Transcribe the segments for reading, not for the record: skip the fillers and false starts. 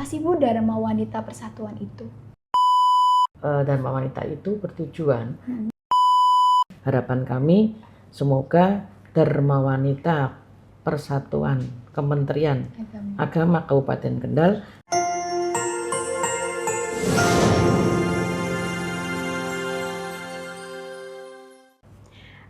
sih Bu Dharma Wanita Persatuan itu? Dharma Wanita itu bertujuan, harapan kami semoga Dharma Wanita Persatuan Kementerian Agama Kabupaten Kendal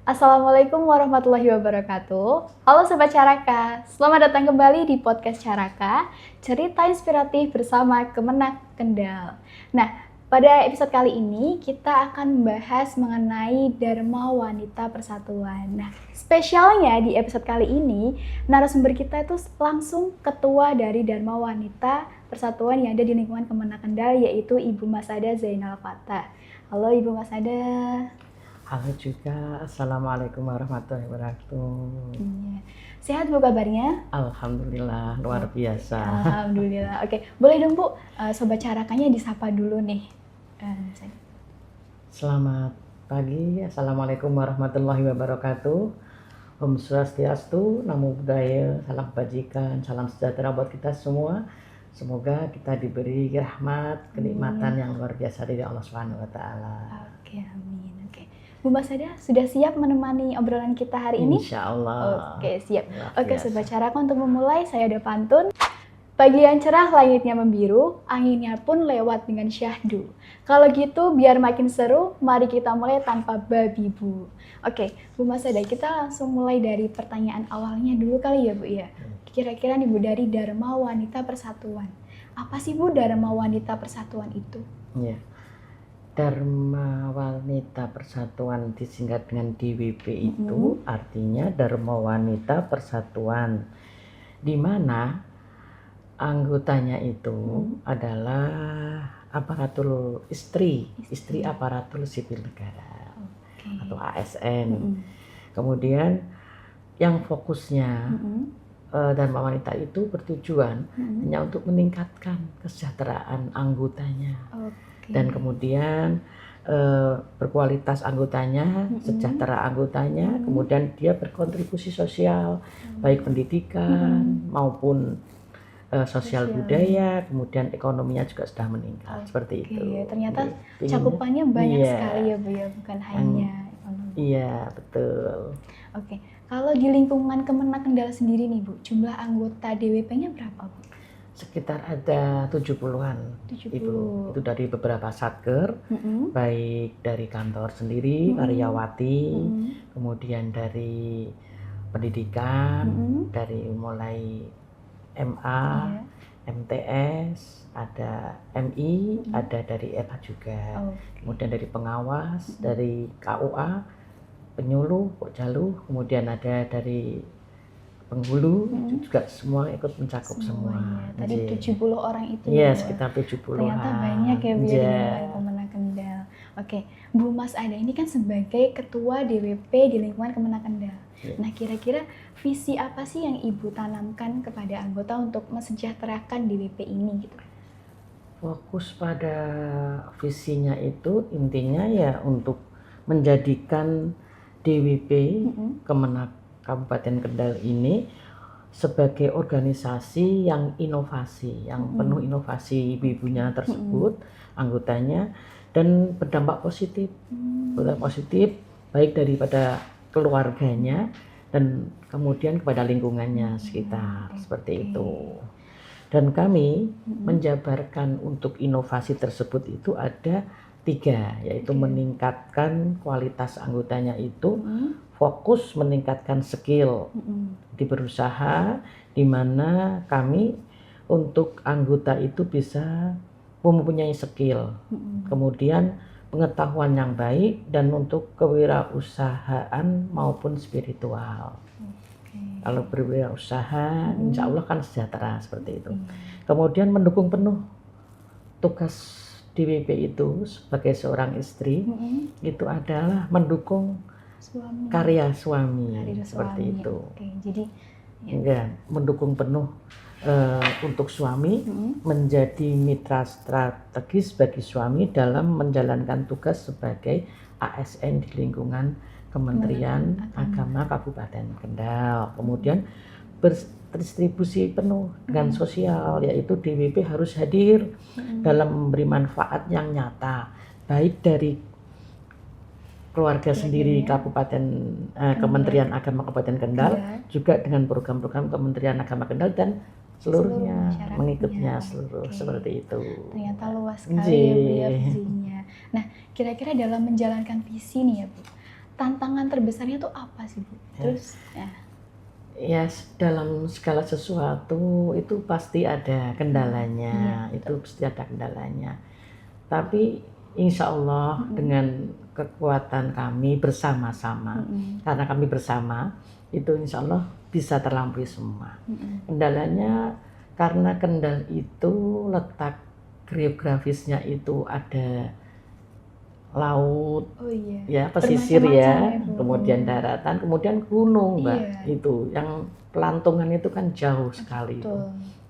Assalamualaikum warahmatullahi wabarakatuh. Halo Sobat Caraka, selamat datang kembali di podcast Caraka, cerita inspiratif bersama Kemenak Kendal. Nah, pada episode kali ini kita akan membahas mengenai Dharma Wanita Persatuan. Nah, spesialnya di episode kali ini, narasumber kita itu langsung ketua dari Dharma Wanita Persatuan yang ada di lingkungan Kemenak Kendal, yaitu Ibu Masada Zainal Fatah. Halo Ibu Masada. Halo juga, Assalamualaikum warahmatullahi wabarakatuh. Iya. Sehat Bu kabarnya? Alhamdulillah, luar biasa. Alhamdulillah. Oke, boleh dong Bu, Sobat Carakanya disapa dulu nih. Selamat pagi, Assalamualaikum warahmatullahi wabarakatuh. Om Swastiastu, Namo Buddhaya, salam kebajikan, salam sejahtera buat kita semua. Semoga kita diberi rahmat, kenikmatan yang luar biasa dari Allah Subhanahu wa Ta'ala. Oke, amin. Oke. Bu Masada sudah siap menemani obrolan kita hari ini? Insya Allah. Oke, siap. Oke, Sobat Caraka, untuk memulai saya ada pantun. Pagi yang cerah, langitnya membiru, anginnya pun lewat dengan syahdu. Kalau gitu, biar makin seru, mari kita mulai tanpa babi Bu. Oke, Bu Masada, kita langsung mulai dari pertanyaan awalnya dulu kali ya Bu ya. Kira-kira nih Bu, dari Dharma Wanita Persatuan. Apa sih Bu Dharma Wanita Persatuan itu? Ya. Dharma Wanita Persatuan disingkat dengan DWP itu artinya Dharma Wanita Persatuan, di mana anggotanya itu adalah aparatur istri aparatur sipil negara atau ASN. Kemudian yang fokusnya Dharma Wanita itu bertujuan hanya untuk meningkatkan kesejahteraan anggotanya. Dan kemudian berkualitas anggotanya, sejahtera anggotanya, kemudian dia berkontribusi sosial, baik pendidikan maupun sosial budaya, kemudian ekonominya juga sudah meningkat, seperti itu. Ternyata cakupannya banyak sekali ya Bu ya, bukan hanya ekonomi. Iya, betul. Oke, kalau di lingkungan Kemenak Kendal sendiri nih Bu, jumlah anggota DWP-nya berapa Bu? Sekitar ada 70-an. 70. Itu dari beberapa satker, baik dari kantor sendiri, karyawati, kemudian dari pendidikan, dari mulai MA, MTS, ada MI, ada dari FH juga, kemudian dari pengawas, dari KUA, penyuluh, pokjaluh, kemudian ada dari penghulu, juga semua ikut mencakup semua. Tadi 70 orang itu ya? Iya, sekitar 70-an. Ternyata banyak ya Bu ya di lingkungan Kemenak Kendal. Oke, Bu Masada ini kan sebagai ketua DWP di lingkungan Kemenak Kendal. Nah, kira-kira visi apa sih yang Ibu tanamkan kepada anggota untuk mesejahterakan DWP ini gitu? Fokus pada visinya itu intinya ya untuk menjadikan DWP Kemenak Kabupaten Kendal ini sebagai organisasi yang inovasi, yang penuh inovasi ibu-ibunya tersebut, anggotanya, dan berdampak positif, baik daripada keluarganya dan kemudian kepada lingkungannya sekitar, seperti itu. Dan kami menjabarkan untuk inovasi tersebut itu ada 3, yaitu meningkatkan kualitas anggotanya itu, fokus meningkatkan skill di berusaha, di mana kami untuk anggota itu bisa mempunyai skill, kemudian pengetahuan yang baik, dan untuk kewirausahaan maupun spiritual. Kalau berwirausaha, insya Allah kan sejahtera, seperti itu. Kemudian mendukung penuh tugas DWP itu sebagai seorang istri, itu adalah mendukung karya suami, seperti itu. Jadi mendukung penuh untuk suami, menjadi mitra strategis bagi suami dalam menjalankan tugas sebagai ASN di lingkungan Kementerian Agama Kabupaten Kendal. Kemudian berdistribusi penuh dengan sosial, yaitu DWP harus hadir dalam memberi manfaat yang nyata, baik dari keluarga sendiri Kabupaten Kementerian Agama Kabupaten Kendal, juga dengan program-program Kementerian Agama Kendal dan seluruhnya mengikutnya seluruh seperti itu. Ternyata luas sekali ya visinya. Nah, kira-kira dalam menjalankan visi nih ya Bu, tantangan terbesarnya tuh apa sih Bu? Terus ya dalam segala sesuatu itu pasti ada kendalanya, itu pasti ada kendalanya. Tapi insya Allah dengan kekuatan kami bersama-sama, karena kami bersama, itu insya Allah bisa terlampaui semua. Kendalanya karena Kendal itu letak geografisnya itu ada laut, ya pesisir ya, kemudian daratan, kemudian gunung Mbak, itu yang pelantungan itu kan jauh sekali itu.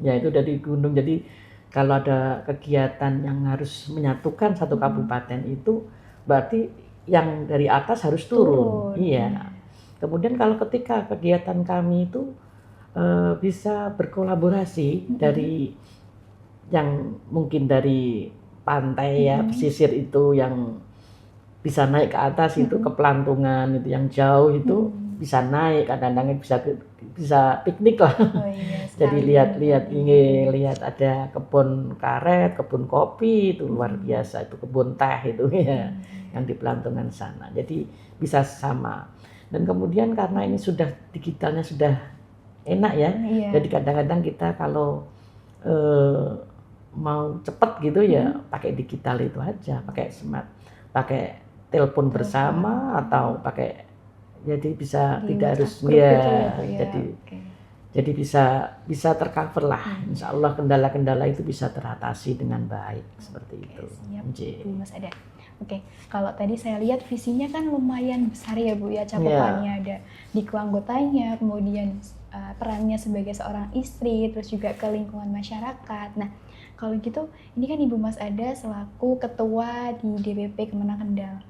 Ya itu dari gunung, jadi kalau ada kegiatan yang harus menyatukan satu kabupaten itu berarti yang dari atas harus turun. Iya. Kemudian kalau ketika kegiatan kami itu bisa berkolaborasi dari yang mungkin dari pantai ya pesisir itu yang bisa naik ke atas itu ke pelantungan itu yang jauh itu bisa naik, kadang-kadang bisa piknik lah. Jadi lihat ada kebun karet, kebun kopi itu luar biasa, itu kebun teh itu ya yang di pelantungan sana. Jadi bisa sama. Dan kemudian karena ini sudah digitalnya sudah enak ya, jadi kadang-kadang kita kalau mau cepat gitu ya pakai digital itu aja, pakai smart, pakai telepon bersama atau pakai, jadi bisa tidak harus jadi bisa tercover lah. Insya Allah kendala-kendala itu bisa teratasi dengan baik seperti itu. Siap, Bu Mas Ada. Oke, kalau tadi saya lihat visinya kan lumayan besar ya Bu ya, cakupannya ada di keanggotanya, kemudian perannya sebagai seorang istri, terus juga ke lingkungan masyarakat. Nah, kalau gitu ini kan Ibu Mas Ada selaku ketua di DWP Kemenang Kendal.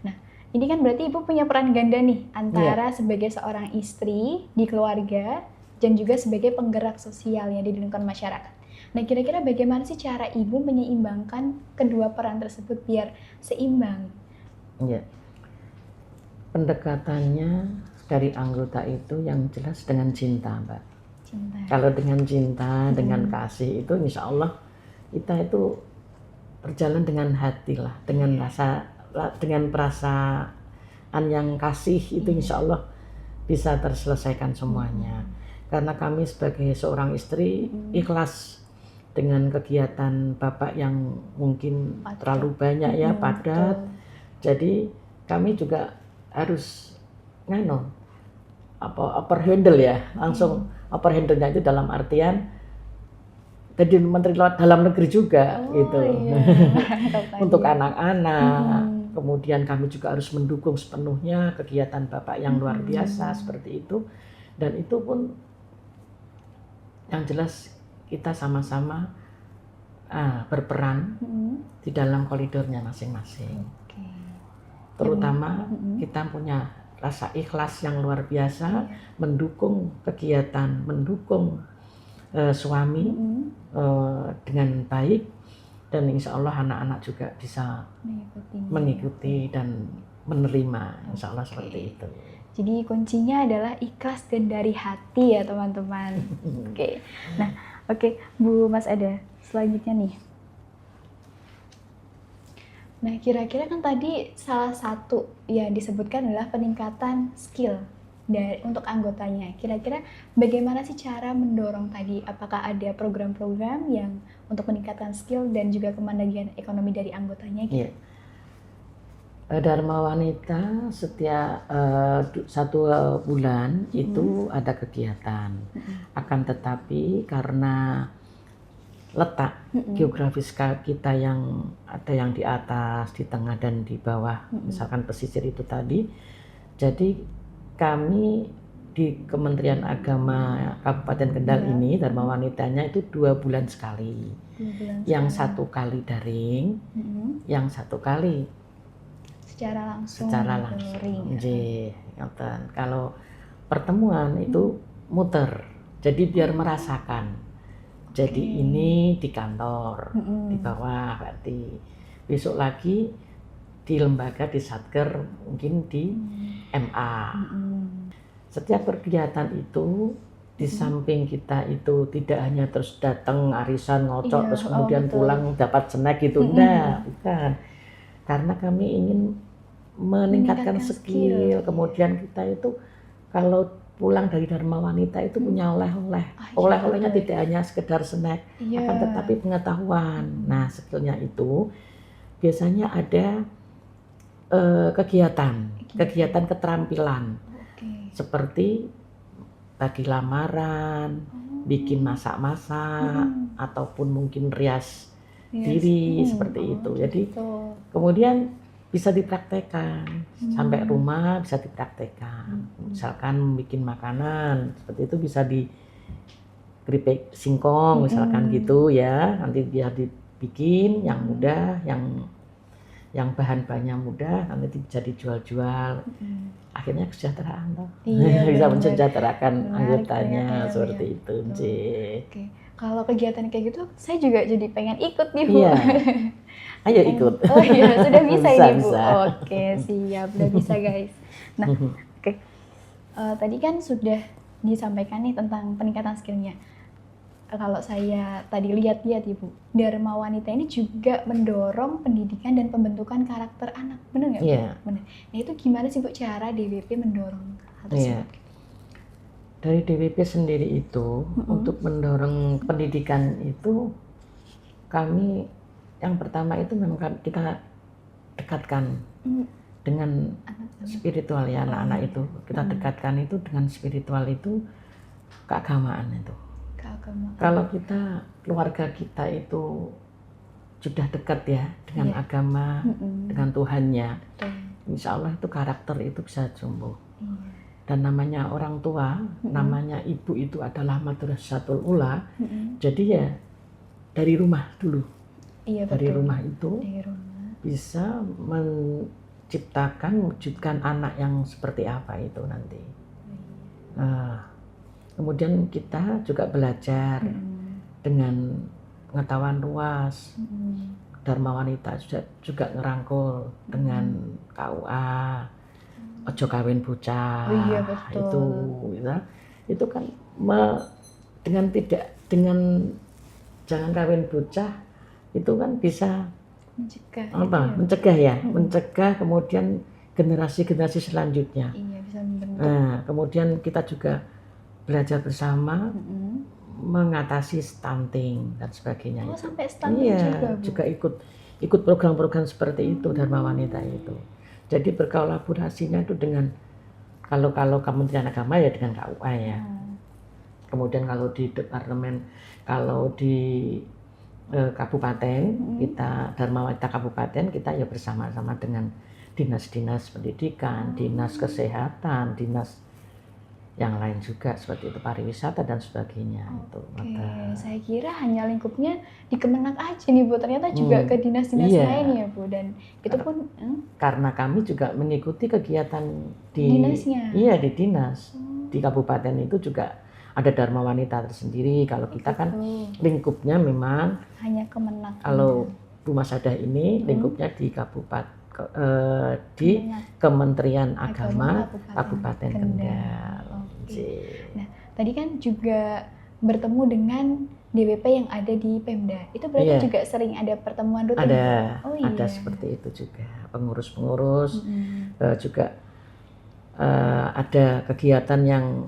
Nah, ini kan berarti Ibu punya peran ganda nih antara sebagai seorang istri di keluarga dan juga sebagai penggerak sosial ya di lingkungan masyarakat. Nah, kira-kira bagaimana sih cara Ibu menyeimbangkan kedua peran tersebut biar seimbang? Iya. Pendekatannya dari anggota itu yang jelas dengan cinta, Mbak. Cinta. Kalau dengan cinta, dengan kasih itu insya Allah kita itu berjalan dengan hati lah, dengan rasa, dengan perasaan yang kasih itu insya Allah bisa terselesaikan semuanya. Karena kami sebagai seorang istri ikhlas dengan kegiatan bapak yang mungkin terlalu banyak ya, padat. Jadi kami juga harus upper handle ya, langsung upper handle-nya itu dalam artian jadi menteri dalam negeri juga gitu. Untuk anak-anak. Kemudian kami juga harus mendukung sepenuhnya kegiatan bapak yang luar biasa seperti itu. Dan itu pun yang jelas kita sama-sama berperan di dalam koridornya masing-masing. Terutama kita punya rasa ikhlas yang luar biasa, mendukung kegiatan, mendukung suami dengan baik, dan insya Allah anak-anak juga bisa mengikuti dan menerima, insya Allah seperti itu. Jadi kuncinya adalah ikhlas dan dari hati ya teman-teman. Nah, Bu Mas Ada, selanjutnya nih. Nah, kira-kira kan tadi salah satu yang disebutkan adalah peningkatan skill untuk anggotanya. Kira-kira bagaimana sih cara mendorong tadi? Apakah ada program-program yang untuk meningkatkan skill dan juga kemandirian ekonomi dari anggotanya? Gitu? Dharma Wanita setiap 1 bulan itu ada kegiatan. Akan tetapi karena letak geografis kita yang ada yang di atas, di tengah dan di bawah, misalkan pesisir itu tadi, jadi kami di Kementerian Agama Kabupaten Kendal ini Dharma Wanitanya itu 2 bulan sekali. Yang 1 kali daring, yang 1 kali secara langsung. Kalau pertemuan itu muter Jadi biar merasakan. Jadi ini di kantor, di bawah berarti. Besok lagi di lembaga, di Satker, mungkin di MA. Setiap kegiatan itu di samping kita itu tidak hanya terus datang arisan ngocok terus kemudian pulang dapat snack gitu, enggak, bukan. Karena kami ingin meningkatkan skill. Kemudian kita itu kalau pulang dari Dharma Wanita itu punya oleh-oleh. Oleh-olehnya tidak hanya sekedar snack, akan tetapi pengetahuan. Nah, skillnya itu biasanya ada kegiatan keterampilan. Seperti bagi lamaran, bikin masak-masak, ataupun mungkin rias diri seperti itu. Jadi kemudian bisa dipraktekkan sampai rumah, bisa dipraktekkan. Misalkan bikin makanan seperti itu bisa di keripik singkong misalkan gitu ya. Nanti dia dibikin yang mudah, yang bahan-bahannya mudah, nanti bisa dijual-jual. Akhirnya kesejahteraan toh. Bisa mensejahterakan anggotanya seperti itu. Oke. Kalau kegiatan kayak gitu, saya juga jadi pengen ikut nih, Bu. Iya. Ayo ikut. Oh iya, sudah bisa ini, Bu. Bisa. Oke, siap. Udah bisa, guys. Nah, oke. Tadi kan sudah disampaikan nih tentang peningkatan skillnya. Kalau saya tadi lihat-lihat, Ibu, Dharma Wanita ini juga mendorong pendidikan dan pembentukan karakter anak. Benar nggak, Bu? Iya. Benar. Nah, itu gimana sih, Bu, cara DWP mendorong hal tersebut? Iya. Dari DWP sendiri itu, untuk mendorong pendidikan itu, kami yang pertama itu memang kita dekatkan dengan spiritual ya, anak-anak itu. Kita dekatkan itu dengan spiritual itu, keagamaan itu. Kalau kita, keluarga kita itu sudah dekat ya dengan agama, dengan Tuhannya, insya Allah itu karakter itu bisa tumbuh. Dan namanya orang tua, namanya ibu itu adalah madrasatul ula. Jadi ya dari rumah dulu. Dari rumah itu bisa menciptakan, mewujudkan anak yang seperti apa itu nanti. Kemudian kita juga belajar dengan pengetahuan luas. Dharma Wanita juga ngerangkul dengan KUA. Ojo kawin bocah, itu ya. Itu kan dengan jangan kawin bocah itu kan bisa mencegah ya, mencegah kemudian generasi selanjutnya. Bisa membentuk. Nah, kemudian kita juga belajar bersama mengatasi stunting dan sebagainya. Sampai stunting juga ikut program-program seperti itu Dharma Wanita itu. Jadi berkolaborasinya itu dengan kalau Kementerian Agama ya dengan KUA ya. Kemudian kalau di departemen, kalau di kabupaten kita Dharma Wanita Kabupaten kita ya bersama-sama dengan dinas-dinas pendidikan, dinas kesehatan, dinas yang lain juga seperti itu, pariwisata dan sebagainya. Saya kira hanya lingkupnya di Kemenak aja nih, Bu. Ternyata juga ke dinas-dinas lain ya, Bu. Dan itu pun karena kami juga mengikuti kegiatan di dinasnya. Iya, di dinas. Di kabupaten itu juga ada Dharma Wanita tersendiri. Kalau kita kan lingkupnya memang hanya Kemenak. Kalau Bu Masadah ini lingkupnya di kabupaten di Kementerian Agama Kabupaten Kendal. Nah, tadi kan juga bertemu dengan DWP yang ada di Pemda. Itu berarti juga sering ada pertemuan rutin? Ada seperti itu juga. Pengurus-pengurus juga ada kegiatan yang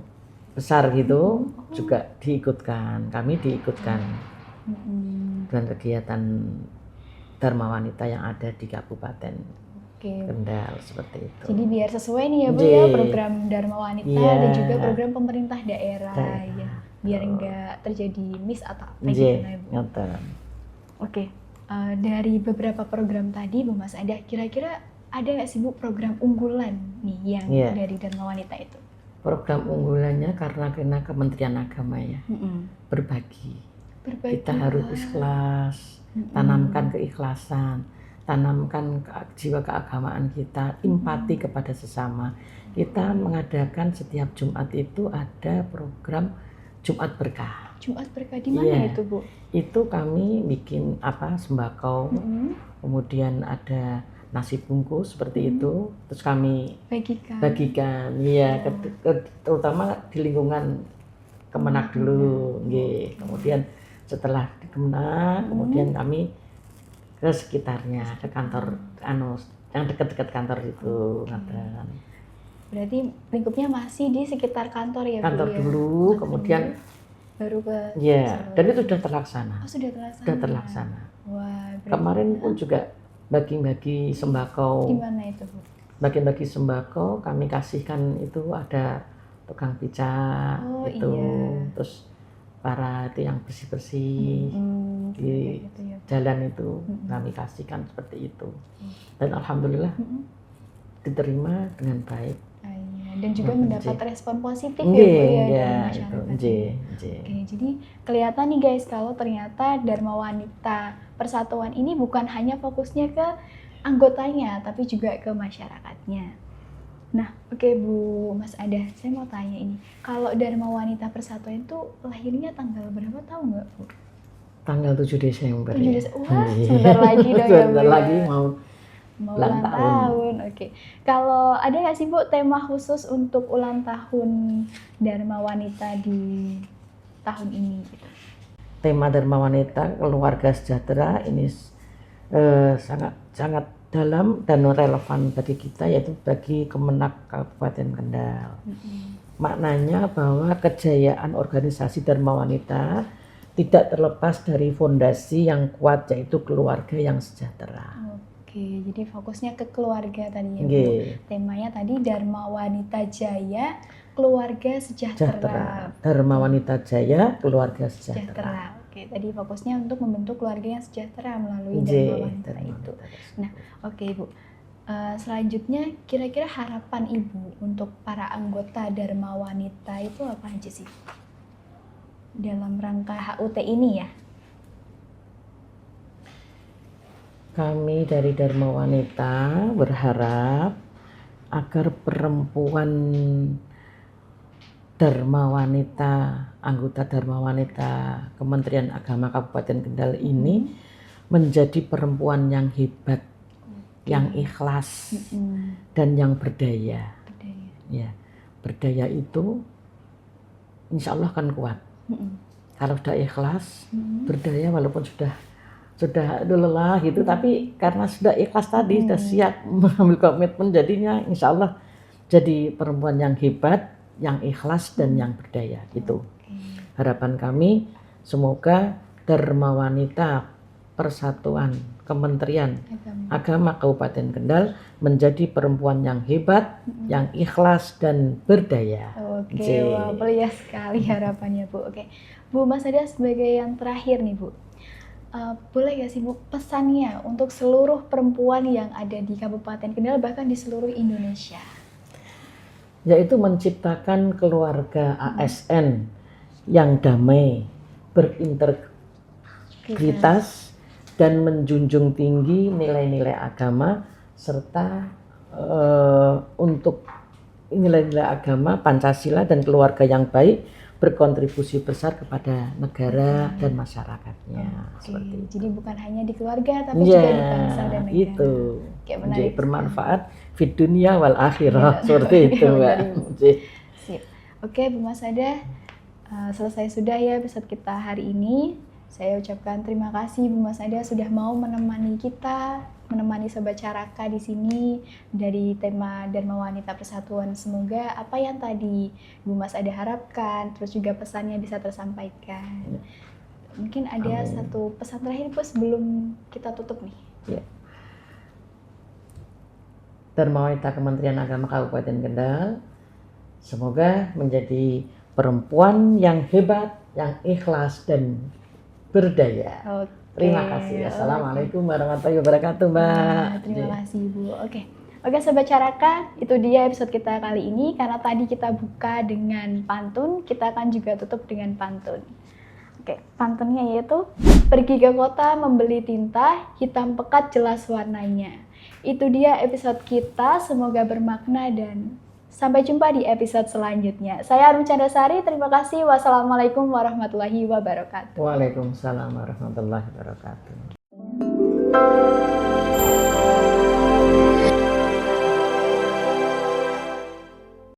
besar gitu juga diikutkan. Kami diikutkan dengan kegiatan Dharma Wanita yang ada di Kabupaten Kendal seperti itu. Jadi biar sesuai nih ya, Bu, ya, program Dharma Wanita dan juga program pemerintah daerah ya. Biar enggak terjadi miss atau apa gitu ya, Bu. Dari beberapa program tadi, Bu Mas, kira-kira ada nggak sih, Bu, program unggulan nih yang dari Dharma Wanita itu? Program unggulannya karena Kementerian Agama ya, berbagi. Kita harus ikhlas, tanamkan keikhlasan, tanamkan jiwa keagamaan kita, empati kepada sesama. Kita mengadakan setiap Jumat itu ada program Jumat Berkah. Jumat Berkah di mana itu, Bu? Itu kami bikin sembako, kemudian ada nasi bungkus seperti itu, terus kami bagikan, iya, terutama di lingkungan Kemenak dulu, kemudian setelah di Kemenak, kemudian kami ke sekitarnya, ke kantor yang dekat-dekat kantor itu. Berarti lingkupnya masih di sekitar kantor ya, kantor Bu, dulu, kemudian baru ke dan itu sudah terlaksana. Sudah terlaksana. Wah, kemarin pun juga bagi-bagi sembako. Gimana itu, Bu? Bagi-bagi sembako, kami kasihkan itu ada tukang beca terus para itu yang bersih-bersih di jalan itu kami kasihkan seperti itu. Dan alhamdulillah diterima dengan baik. Dan juga mendapat respon positif ya, Bu, ya dari masyarakat. Oke, jadi kelihatan nih guys kalau ternyata Dharma Wanita Persatuan ini bukan hanya fokusnya ke anggotanya, tapi juga ke masyarakatnya. Nah, oke Bu Mas Ada, saya mau tanya ini, kalau Dharma Wanita Persatuan itu lahirnya tanggal berapa, tahu nggak, Bu? Tanggal 7 Desember. 7 Desember. Wah, sebentar lagi dong ya, Bu. Sebentar lagi mau ulang tahun. Oke. Kalau ada nggak sih, Bu, tema khusus untuk ulang tahun Dharma Wanita di tahun ini? Tema Dharma Wanita Keluarga Sejahtera ini sangat dalam dan relevan bagi kita, yaitu bagi Kemenak Kabupaten Kendal. Maknanya bahwa kejayaan organisasi Dharma Wanita tidak terlepas dari fondasi yang kuat, yaitu keluarga yang sejahtera. Oke, jadi fokusnya ke keluarga tadi ya, Bu. Temanya tadi Dharma Wanita Jaya, Keluarga Sejahtera. Dharma Wanita Jaya, Keluarga Sejahtera. Oke, tadi fokusnya untuk membentuk keluarga yang sejahtera melalui Dharma Wanita itu. Nah, oke Bu. Selanjutnya, kira-kira harapan Ibu untuk para anggota Dharma Wanita itu apa aja sih? Dalam rangka HUT ini ya? Kami dari Dharma Wanita berharap agar perempuan Dharma Wanita, anggota Dharma Wanita Kementerian Agama Kabupaten Kendal ini menjadi perempuan yang hebat, yang ikhlas, dan yang berdaya. Ya, berdaya itu insya Allah akan kuat. Kalau sudah ikhlas, berdaya walaupun sudah lelah gitu, tapi karena sudah ikhlas tadi, sudah siap mengambil komitmen, jadinya insya Allah jadi perempuan yang hebat, yang ikhlas dan yang berdaya gitu. Harapan kami semoga Dharma Wanita Persatuan Kementerian Agama Kabupaten Kendal menjadi perempuan yang hebat, yang ikhlas dan berdaya. Oke, wah, mulia sekali harapannya, Bu. Oke, Bu Mas Ada, sebagai yang terakhir nih, Bu, boleh gak sih, Bu, pesannya untuk seluruh perempuan yang ada di Kabupaten Kendal, bahkan di seluruh Indonesia? Yaitu menciptakan keluarga ASN yang damai, berintegritas, dan menjunjung tinggi nilai-nilai agama, serta untuk nilai-nilai agama, Pancasila dan keluarga yang baik berkontribusi besar kepada negara dan masyarakatnya. Seperti itu. Jadi bukan hanya di keluarga, tapi juga di bangsa dan negara. Itu. Jadi bermanfaat di dunia wal akhirah, seperti itu, Mbak. Sip. Oke, Bu Mas Ada, selesai sudah ya episode kita hari ini. Saya ucapkan terima kasih Bu Mas Ada sudah mau menemani kita, menemani Sobat Caraka di sini dari tema Dharma Wanita Persatuan. Semoga apa yang tadi Bu Mas Ada harapkan, terus juga pesannya bisa tersampaikan. Mungkin ada satu pesan terakhir Bu sebelum kita tutup nih. Ya. Dharma Wanita Kementerian Agama Kabupaten Kendal semoga menjadi perempuan yang hebat, yang ikhlas dan berdaya. Terima kasih. Assalamualaikum warahmatullahi wabarakatuh, Mbak. Terima kasih, Bu. Oke, Sobat Caraka, itu dia episode kita kali ini. Karena tadi kita buka dengan pantun, kita akan juga tutup dengan pantun. Oke, pantunnya yaitu, pergi ke kota membeli tinta, hitam pekat jelas warnanya. Itu dia episode kita, semoga bermakna dan Sampai jumpa di episode selanjutnya. Saya Armi Candasari, terima kasih. Wassalamualaikum warahmatullahi wabarakatuh. Waalaikumsalam warahmatullahi wabarakatuh.